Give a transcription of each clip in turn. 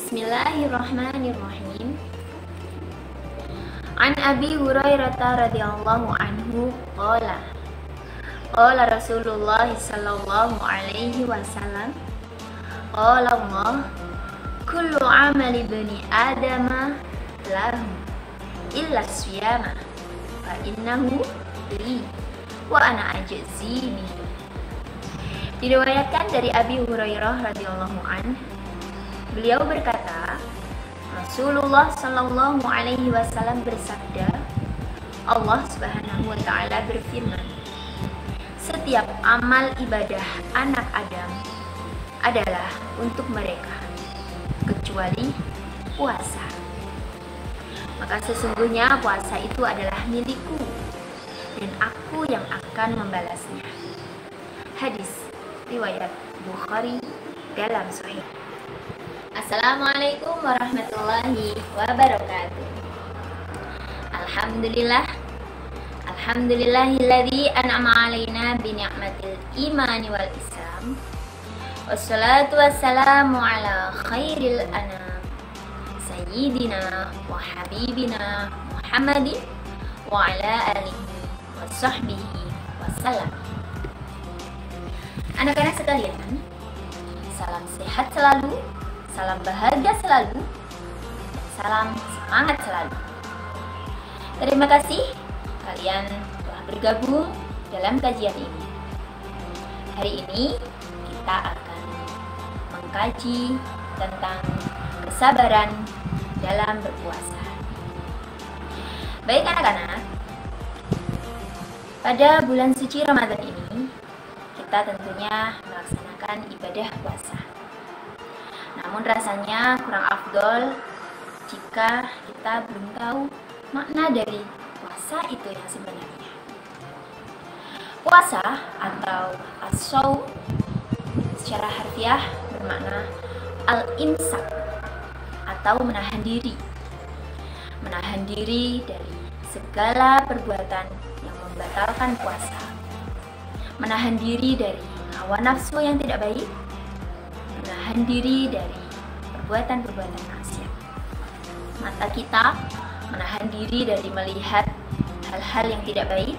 Bismillahirrahmanirrahim. An Abi Hurairah radhiyallahu anhu qala qala Rasulullah sallallahu alaihi wasallam qala Allah kullu amali bani adama lahu illa siyama fa innahu li wa ana ajzi bihi. Diriwayatkan dari Abi Hurairah radhiyallahu anhu, beliau berkata, Rasulullah sallallahu alaihi wasallam bersabda, Allah Subhanahu wa taala berfirman, setiap amal ibadah anak Adam adalah untuk mereka kecuali puasa. Maka sesungguhnya puasa itu adalah milikku dan aku yang akan membalasnya. Hadis riwayat Bukhari dalam Sahih. Assalamualaikum warahmatullahi wabarakatuh. Alhamdulillahilladzi an'ama alaina bi ni'matil imani wal islam. Wassalatu wassalamu ala khairil anam sayyidina wa habibina Muhammadin wa ala alihi wa sahbihi wassalam. Anak-anak sekalian, salam sehat selalu, salam bahagia selalu, dan salam semangat selalu. Terima kasih kalian telah bergabung dalam kajian ini. Hari ini kita akan mengkaji tentang kesabaran dalam berpuasa. Baik anak-anak, pada bulan suci Ramadan ini kita tentunya melaksanakan ibadah puasa. Namun rasanya kurang afdol jika kita belum tahu makna dari puasa itu yang sebenarnya. Puasa atau as-shaum secara harfiah bermakna al-imsak atau menahan diri. Menahan diri dari segala perbuatan yang membatalkan puasa. Menahan diri dari hawa nafsu yang tidak baik, menahan diri dari perbuatan-perbuatan maksiat. Mata kita menahan diri dari melihat hal-hal yang tidak baik.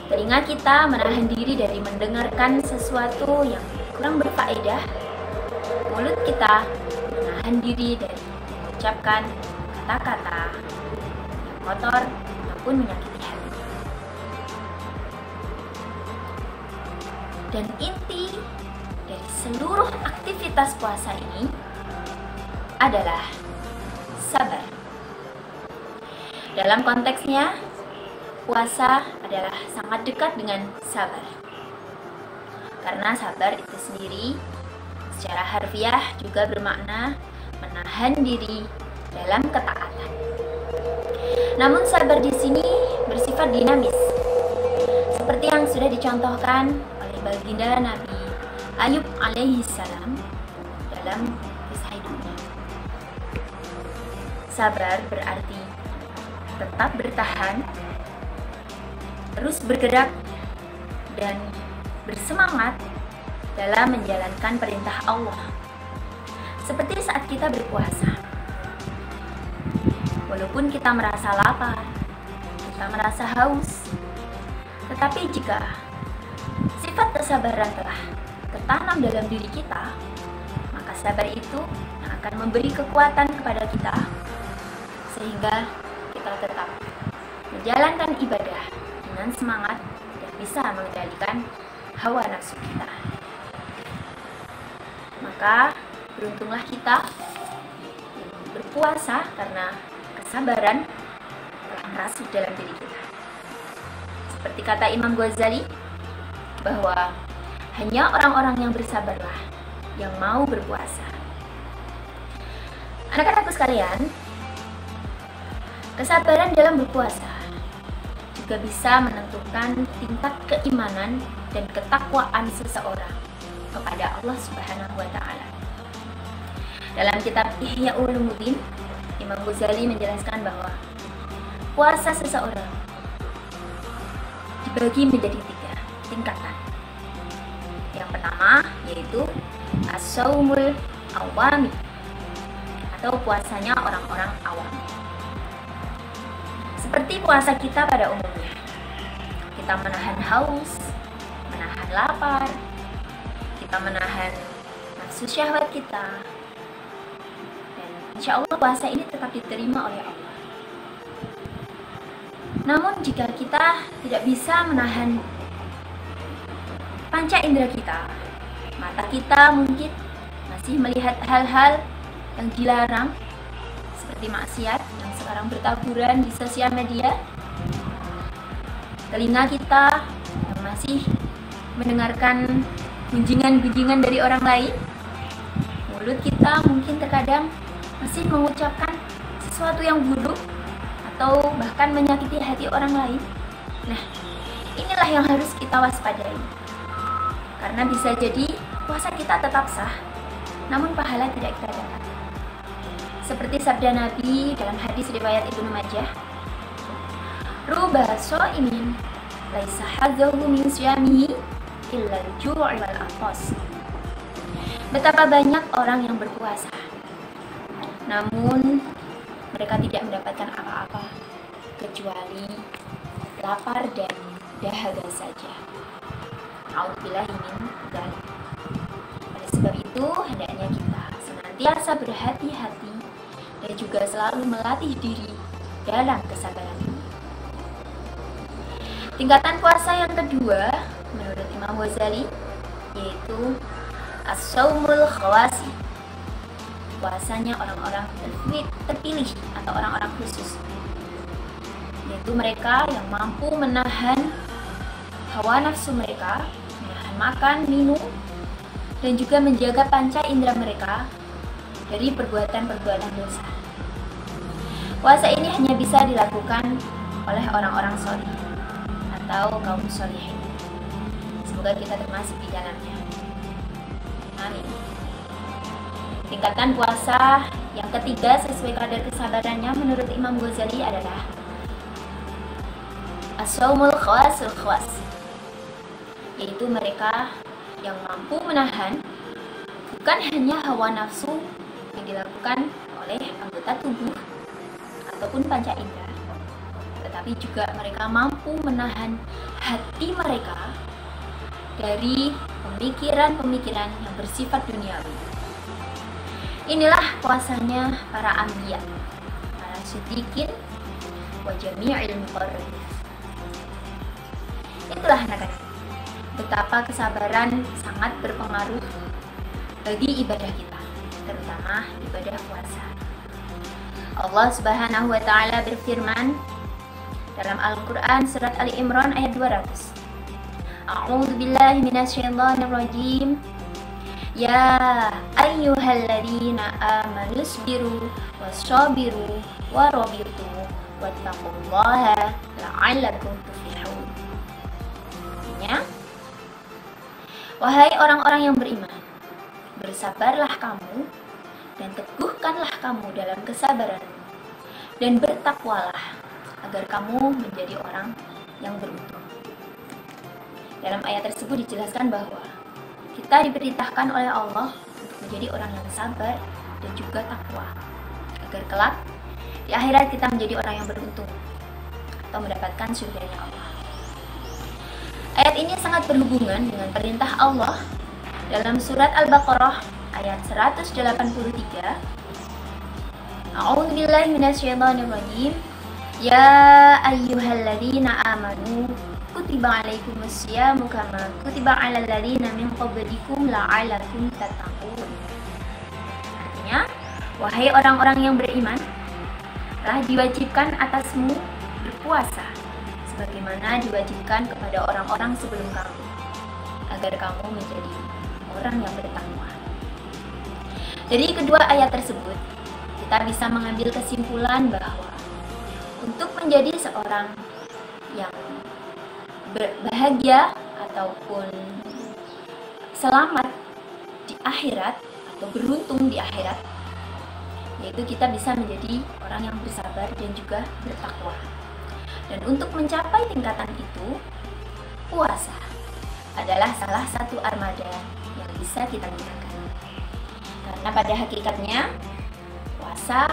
Telinga kita menahan diri dari mendengarkan sesuatu yang kurang berfaedah. Mulut kita menahan diri dari mengucapkan kata-kata yang kotor maupun menyakiti hati. Dan inti dari seluruh aktivitas puasa ini adalah sabar. Dalam konteksnya, puasa adalah sangat dekat dengan sabar. Karena sabar itu sendiri secara harfiah juga bermakna menahan diri dalam ketaatan. Namun sabar di sini bersifat dinamis. Seperti yang sudah dicontohkan baginda Nabi Ayub alaihi salam dalam kisah hidupnya. Sabar berarti tetap bertahan, terus bergerak, dan bersemangat dalam menjalankan perintah Allah. Seperti saat kita berpuasa. Walaupun kita merasa lapar, kita merasa haus, tetapi jika sifat kesabaran telah tertanam dalam diri kita, maka sabar itu yang akan memberi kekuatan kepada kita sehingga kita tetap menjalankan ibadah dengan semangat dan bisa mengendalikan hawa nafsu kita. Maka beruntunglah kita yang berpuasa karena kesabaran telah merasuk dalam diri kita. Seperti kata Imam Ghazali, bahwa hanya orang-orang yang bersabarlah yang mau berpuasa. Anak-anakku sekalian, kesabaran dalam berpuasa juga bisa menentukan tingkat keimanan dan ketakwaan seseorang kepada Allah Subhanahu wa taala. Dalam kitab Ihya Ulumuddin, Imam Ghazali menjelaskan bahwa puasa seseorang dibagi menjadi 3 tingkatan. Yang pertama yaitu as-shaumul awami, atau puasanya orang-orang awam. Seperti puasa kita pada umumnya, kita menahan haus, menahan lapar, kita menahan nafsu syahwat kita, dan insya Allah puasa ini tetap diterima oleh Allah. Namun jika kita tidak bisa menahan panca indera kita, mata kita mungkin masih melihat hal-hal yang dilarang seperti maksiat yang sekarang bertaburan di sosial media, telinga kita yang masih mendengarkan gunjingan-gunjingan dari orang lain, mulut kita mungkin terkadang masih mengucapkan sesuatu yang buruk atau bahkan menyakiti hati orang lain. Nah, inilah yang harus kita waspadai, karena bisa jadi puasa kita tetap sah, namun pahala tidak kita dapat. Seperti sabda Nabi dalam hadis riwayat Ibnu Majah, "Ruba sha'imin laisa hadzahu min syamihi illa al-ju' wal 'athas." Betapa banyak orang yang berpuasa, namun mereka tidak mendapatkan apa-apa kecuali lapar dan dahaga saja. A'udzubillahi min dzalik. Oleh sebab itu, hendaknya kita senantiasa berhati-hati dan juga selalu melatih diri dalam kesabaran ini. Tingkatan puasa yang kedua menurut Imam Ghazali yaitu as-shaumul khawasi, puasanya orang-orang terpilih atau orang-orang khusus, yaitu mereka yang mampu menahan hawa nafsu mereka, menahan makan, minum, dan juga menjaga panca indera mereka dari perbuatan-perbuatan dosa. Puasa ini hanya bisa dilakukan oleh orang-orang soleh atau kaum solehin. Semoga kita termasuk di dalamnya. Amin. Tingkatan puasa yang ketiga sesuai kadar kesabarannya menurut Imam Ghazali adalah as-shaumul khawasul khawas, yaitu mereka yang mampu menahan bukan hanya hawa nafsu yang dilakukan oleh anggota tubuh ataupun panca indera, tetapi juga mereka mampu menahan hati mereka dari pemikiran-pemikiran yang bersifat duniawi. Inilah puasanya para anbiya, para siddiqin, wa jami'il muqarrabin. Itulah anak-anak, betapa kesabaran sangat berpengaruh bagi ibadah kita, terutama ibadah puasa. Allah Subhanahu wa taala berfirman dalam Al-Qur'an surat Ali Imran ayat 200. A'udzu billahi minasyaitonir rajim. Ya ayyuhalladzina amanu sabiru wassabiru warabitu wattaqullaha la'allakum tuflihun. Artinya, wahai orang-orang yang beriman, bersabarlah kamu dan teguhkanlah kamu dalam kesabaranmu, dan bertakwalah agar kamu menjadi orang yang beruntung. Dalam ayat tersebut dijelaskan bahwa kita diperintahkan oleh Allah untuk menjadi orang yang sabar dan juga takwa, agar kelak di akhirat kita menjadi orang yang beruntung atau mendapatkan surganya Allah. Ayat ini sangat berhubungan dengan perintah Allah dalam surat Al-Baqarah ayat 183. A'udzubillahi minasyaitonirrajim. Ya ayyuhalladzina amanu kutiba alaikumusyamu kama kutiba alal ladzina min qablikum la'allakum tattaqun. Artinya, wahai orang-orang yang beriman, telah diwajibkan atasmu berpuasa sebagaimana diwajibkan kepada orang-orang sebelum kamu, agar kamu menjadi orang yang bertakwa. Dari kedua ayat tersebut, kita bisa mengambil kesimpulan bahwa untuk menjadi seorang yang bahagia ataupun selamat di akhirat atau beruntung di akhirat, yaitu kita bisa menjadi orang yang bersabar dan juga bertakwa. Dan untuk mencapai tingkatan itu, puasa adalah salah satu armada yang bisa kita gunakan. Karena pada hakikatnya puasa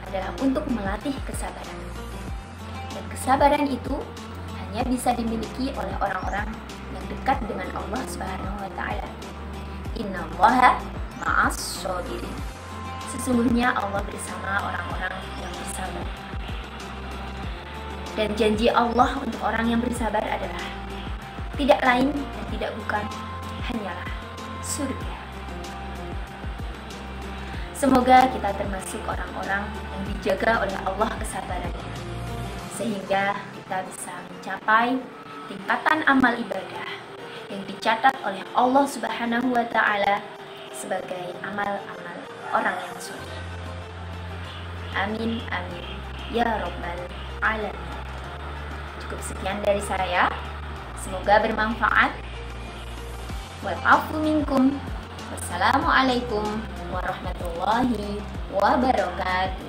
adalah untuk melatih kesabaran. Dan kesabaran itu hanya bisa dimiliki oleh orang-orang yang dekat dengan Allah Subhanahu wa taala. Innallaha ma'as shabirin. Sesungguhnya Allah bersama orang-orang yang bersabar. Dan janji Allah untuk orang yang bersabar adalah tidak lain dan tidak bukan hanyalah surga. Semoga kita termasuk orang-orang yang dijaga oleh Allah kesabarannya, sehingga kita bisa mencapai tingkatan amal ibadah yang dicatat oleh Allah Subhanahu wa taala sebagai amal-amal orang yang soleh. Amin amin ya rabbal alamin. Cukup sekian dari saya. Semoga bermanfaat. Wal afu minkum. Wassalamualaikum warahmatullahi wabarakatuh.